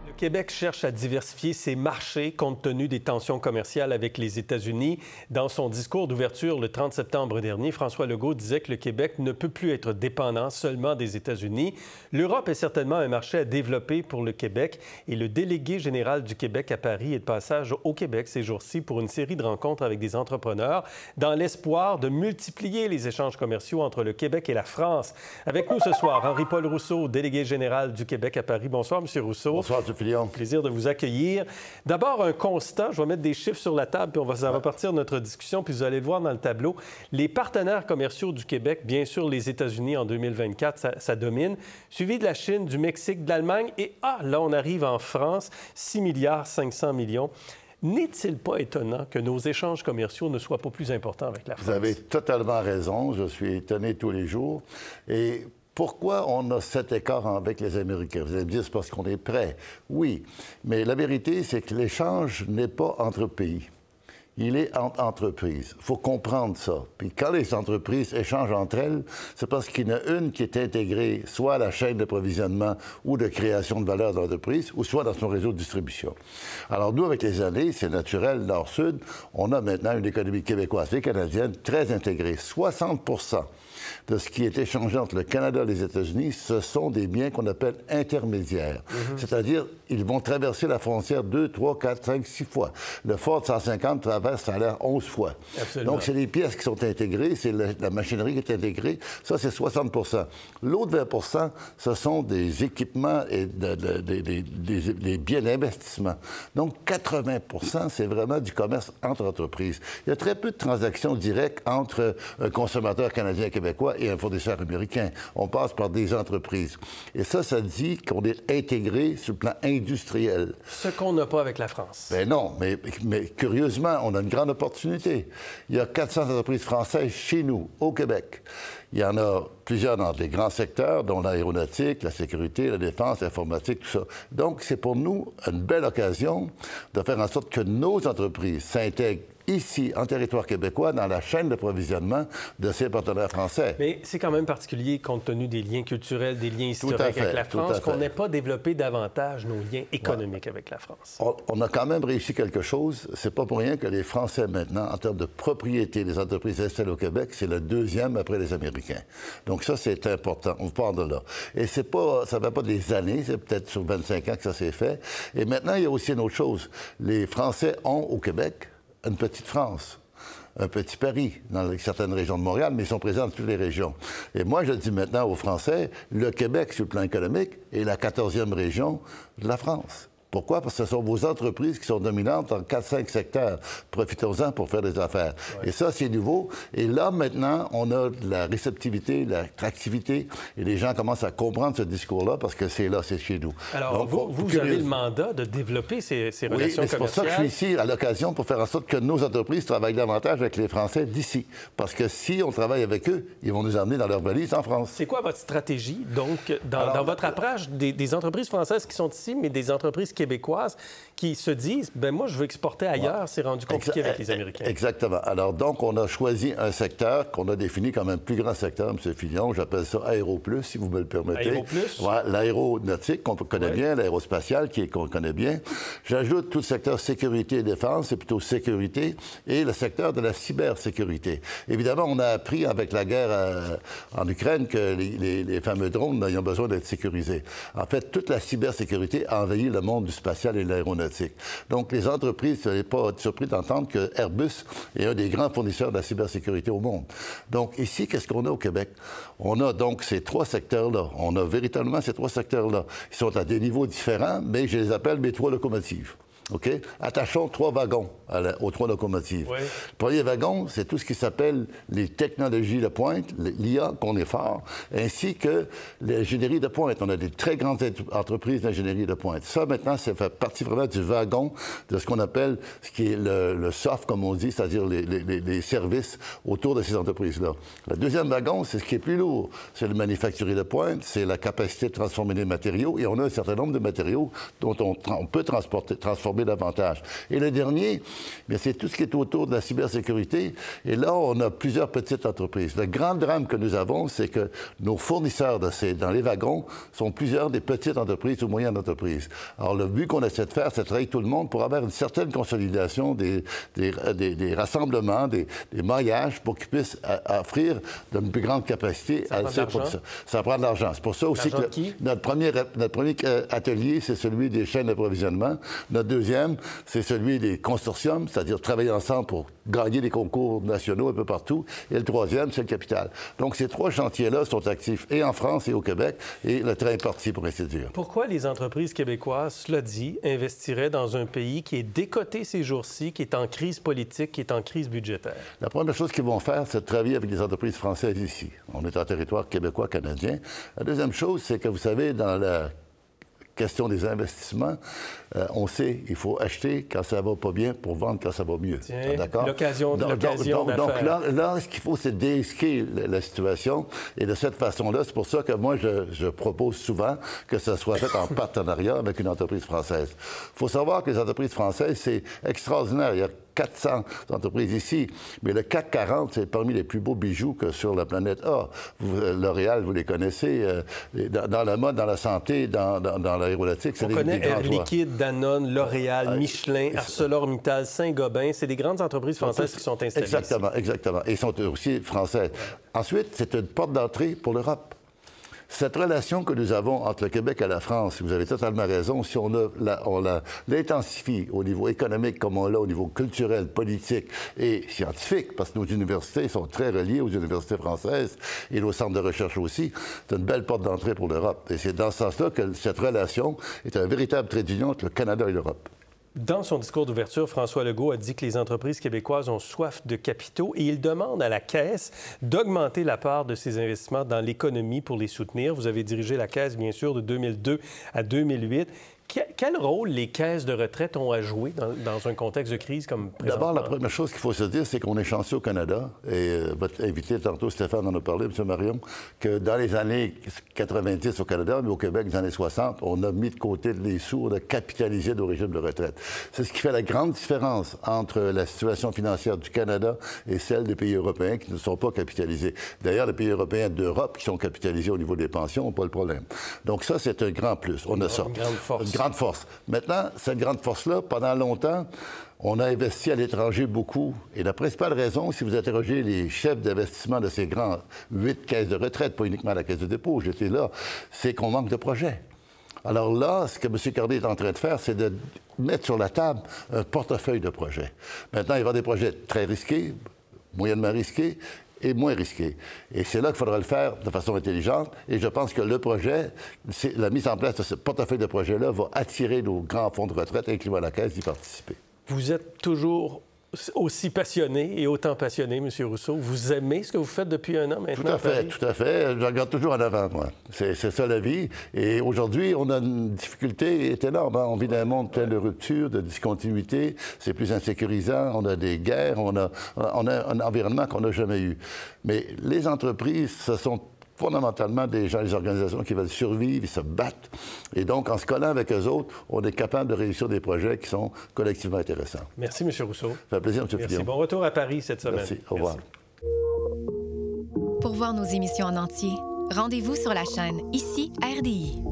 Le Québec cherche à diversifier ses marchés compte tenu des tensions commerciales avec les États-Unis. Dans son discours d'ouverture le 30 septembre dernier, François Legault disait que le Québec ne peut plus être dépendant seulement des États-Unis. L'Europe est certainement un marché à développer pour le Québec et le délégué général du Québec à Paris est de passage au Québec ces jours-ci pour une série de rencontres avec des entrepreneurs dans l'espoir de multiplier les échanges commerciaux entre le Québec et la France. Avec nous ce soir, Henri-Paul Rousseau, délégué général du Québec à Paris. Bonsoir, M. Rousseau. Bonsoir, M. Fillon. Plaisir de vous accueillir. D'abord, un constat. Je vais mettre des chiffres sur la table, puis ça va partir de notre discussion, puis vous allez le voir dans le tableau. Les partenaires commerciaux du Québec, bien sûr, les États-Unis en 2024, ça domine, suivi de la Chine, du Mexique, de l'Allemagne, et là, on arrive en France, 6 milliards 500 millions. N'est-il pas étonnant que nos échanges commerciaux ne soient pas plus importants avec la France? Vous avez totalement raison. Je suis étonné tous les jours. Et pourquoi on a cet écart avec les Américains? Vous allez me dire, c'est parce qu'on est prêt. Oui, mais la vérité, c'est que l'échange n'est pas entre pays. Il est entre entreprises. Il faut comprendre ça. Puis quand les entreprises échangent entre elles, c'est parce qu'il y en a une qui est intégrée soit à la chaîne d'approvisionnement ou de création de valeur de l'entreprise, ou soit dans son réseau de distribution. Alors nous, avec les années, c'est naturel, Nord-Sud, on a maintenant une économie québécoise et canadienne très intégrée. 60 de ce qui est échangé entre le Canada et les États-Unis, ce sont des biens qu'on appelle intermédiaires. C'est-à-dire, ils vont traverser la frontière 2, 3, 4, 5, 6 fois. Le Ford 150 traverse, ça a l'air 11 fois. Absolument. Donc, c'est les pièces qui sont intégrées, c'est la machinerie qui est intégrée. Ça, c'est 60 L'autre 20 ce sont des équipements et des biens d'investissement. Donc, 80 c'est vraiment du commerce entre entreprises. Il y a très peu de transactions directes entre un consommateur canadien et québécois et un fournisseur américain. On passe par des entreprises. Et ça dit qu'on est intégré sur le plan industriel. Ce qu'on n'a pas avec la France. Bien non, mais curieusement, on a une grande opportunité. Il y a 400 entreprises françaises chez nous, au Québec. Il y en a plusieurs dans des grands secteurs, dont l'aéronautique, la sécurité, la défense, l'informatique, tout ça. Donc, c'est pour nous une belle occasion de faire en sorte que nos entreprises s'intègrent ici, en territoire québécois, dans la chaîne d'approvisionnement de ces partenaires français. Mais c'est quand même particulier, compte tenu des liens culturels, des liens historiques avec la France, qu'on n'ait pas développé davantage nos liens économiques avec la France. On a quand même réussi quelque chose. C'est pas pour rien que les Français, maintenant, en termes de propriété des entreprises installées au Québec, c'est le deuxième après les Américains. Donc ça, c'est important. On part de là. Et c'est pas, ça ne va pas des années, c'est peut-être sur 25 ans que ça s'est fait. Et maintenant, il y a aussi une autre chose. Les Français ont, au Québec, une petite France, un petit Paris dans certaines régions de Montréal, mais ils sont présents dans toutes les régions. Et moi, je dis maintenant aux Français, le Québec, sur le plan économique, est la 14e région de la France. Pourquoi? Parce que ce sont vos entreprises qui sont dominantes en 4-5 secteurs. Profitons-en pour faire des affaires. Ouais. Et ça, c'est nouveau. Et là, maintenant, on a de la réceptivité, de l'attractivité, et les gens commencent à comprendre ce discours-là parce que c'est là, c'est chez nous. Alors, donc, vous avez le mandat de développer ces relations commerciales. C'est pour ça que je suis ici à l'occasion pour faire en sorte que nos entreprises travaillent davantage avec les Français d'ici. Parce que si on travaille avec eux, ils vont nous emmener dans leur valise en France. C'est quoi votre stratégie, donc, dans votre approche des entreprises françaises qui sont ici, mais des entreprises québécoises qui se disent, ben moi, je veux exporter ailleurs, c'est rendu compliqué avec les Américains. Exactement. Alors, donc, on a choisi un secteur qu'on a défini comme un plus grand secteur, M. Fillon. J'appelle ça Aéroplus, si vous me le permettez. Aéroplus? Ouais, l'aéronautique, qu'on connaît bien, l'aérospatiale, qu'on connaît bien. J'ajoute tout le secteur sécurité et défense, c'est plutôt sécurité, et le secteur de la cybersécurité. Évidemment, on a appris avec la guerre en Ukraine que les fameux drones, ils ont besoin d'être sécurisés. En fait, toute la cybersécurité a envahi le monde du spatial et de l'aéronautique. Donc, les entreprises, vous n'êtes pas surpris d'entendre que Airbus est un des grands fournisseurs de la cybersécurité au monde. Donc, ici, qu'est-ce qu'on a au Québec? On a donc ces trois secteurs-là. On a véritablement ces trois secteurs-là. Ils sont à des niveaux différents, mais je les appelle mes trois locomotives. OK? Attachons 3 wagons aux 3 locomotives. Oui. Le premier wagon, c'est tout ce qui s'appelle les technologies de pointe, l'IA qu'on est fort, ainsi que l'ingénierie de pointe. On a des très grandes entreprises d'ingénierie de pointe. Ça, maintenant, ça fait partie vraiment du wagon de ce qu'on appelle, ce qui est le soft, comme on dit, c'est-à-dire les services autour de ces entreprises-là. Le deuxième wagon, c'est ce qui est plus lourd. C'est le manufacturier de pointe, c'est la capacité de transformer des matériaux, et on a un certain nombre de matériaux dont on peut transformer former davantage. Et le dernier, c'est tout ce qui est autour de la cybersécurité. Et là, on a plusieurs petites entreprises. Le grand drame que nous avons, c'est que nos fournisseurs dans les wagons sont plusieurs des petites entreprises ou moyennes entreprises. Alors, le but qu'on essaie de faire, c'est de travailler avec tout le monde pour avoir une certaine consolidation des rassemblements, des maillages pour qu'ils puissent offrir d'une plus grande capacité à ces productions. Ça prend de l'argent. C'est pour ça aussi que notre premier atelier, c'est celui des chaînes d'approvisionnement. Notre deuxième, c'est celui des consortiums, c'est-à-dire travailler ensemble pour gagner des concours nationaux un peu partout. Et le troisième, c'est le capital. Donc, ces trois chantiers-là sont actifs et en France et au Québec, et le train est parti, pour ainsi dire. Pourquoi les entreprises québécoises, cela dit, investiraient dans un pays qui est décoté ces jours-ci, qui est en crise politique, qui est en crise budgétaire? La première chose qu'ils vont faire, c'est de travailler avec des entreprises françaises ici. On est en territoire québécois, canadien. La deuxième chose, c'est que, vous savez, dans la question des investissements, on sait qu'il faut acheter quand ça va pas bien pour vendre quand ça va mieux. D'accord? L'occasion d'affaires. Donc là, ce qu'il faut, c'est dérisquer la situation. Et de cette façon-là, c'est pour ça que moi, je propose souvent que ça soit fait en partenariat avec une entreprise française. Il faut savoir que les entreprises françaises, c'est extraordinaire. Il y a 400 entreprises ici, mais le CAC 40, c'est parmi les plus beaux bijoux que sur la planète A. L'Oréal, vous les connaissez, dans la mode, dans la santé, dans l'aéronautique, c'est des grands joueurs. On connaît Air Liquide, Danone, L'Oréal, Michelin, ArcelorMittal, Saint-Gobain. C'est des grandes entreprises françaises qui sont installées Exactement. Et ils sont aussi françaises. Ensuite, c'est une porte d'entrée pour l'Europe. Cette relation que nous avons entre le Québec et la France, vous avez totalement raison, si on l'intensifie au niveau économique comme on l'a au niveau culturel, politique et scientifique, parce que nos universités sont très reliées aux universités françaises et nos centres de recherche aussi, c'est une belle porte d'entrée pour l'Europe. Et c'est dans ce sens-là que cette relation est un véritable trait d'union entre le Canada et l'Europe. Dans son discours d'ouverture, François Legault a dit que les entreprises québécoises ont soif de capitaux et il demande à la Caisse d'augmenter la part de ses investissements dans l'économie pour les soutenir. Vous avez dirigé la Caisse, bien sûr, de 2002 à 2008. Quel rôle les caisses de retraite ont à jouer dans un contexte de crise comme présentement? D'abord, la première chose qu'il faut se dire, c'est qu'on est chanceux au Canada. Et votre invité, tantôt, Stéphane en a parlé, M. Marion, que dans les années 90 au Canada, mais au Québec, dans les années 60, on a mis de côté les sous, on a capitalisé nos régimes de retraite. C'est ce qui fait la grande différence entre la situation financière du Canada et celle des pays européens qui ne sont pas capitalisés. D'ailleurs, les pays européens d'Europe qui sont capitalisés au niveau des pensions n'ont pas le problème. Donc ça, c'est un grand plus. On a ça. Une grande force. Grande force. Maintenant, cette grande force-là, pendant longtemps, on a investi à l'étranger beaucoup. Et la principale raison, si vous interrogez les chefs d'investissement de ces grands 8 caisses de retraite, pas uniquement la Caisse de dépôt, j'étais là, c'est qu'on manque de projets. Alors là, ce que M. Corday est en train de faire, c'est de mettre sur la table un portefeuille de projets. Maintenant, il y aura des projets très risqués, moyennement risqués, et moins risqué. Et c'est là qu'il faudra le faire de façon intelligente. Et je pense que le projet, la mise en place de ce portefeuille de projet-là va attirer nos grands fonds de retraite, incluant la Caisse, d'y participer. Vous êtes toujours aussi passionné et autant passionné, M. Rousseau. Vous aimez ce que vous faites depuis un an maintenant? Tout à fait. Je regarde toujours en avant, moi. C'est ça la vie. Et aujourd'hui, on a une difficulté énorme. On vit dans un monde plein de ruptures, de discontinuité. C'est plus insécurisant. On a des guerres. On a un environnement qu'on n'a jamais eu. Mais les entreprises, ce sont fondamentalement des gens, des organisations qui veulent survivre, ils se battent. Et donc, en se collant avec eux autres, on est capable de réussir des projets qui sont collectivement intéressants. Merci, M. Rousseau. Ça fait plaisir, M. Fillon. Merci. Bon retour à Paris cette semaine. Merci. Au revoir. Pour voir nos émissions en entier, rendez-vous sur la chaîne Ici RDI.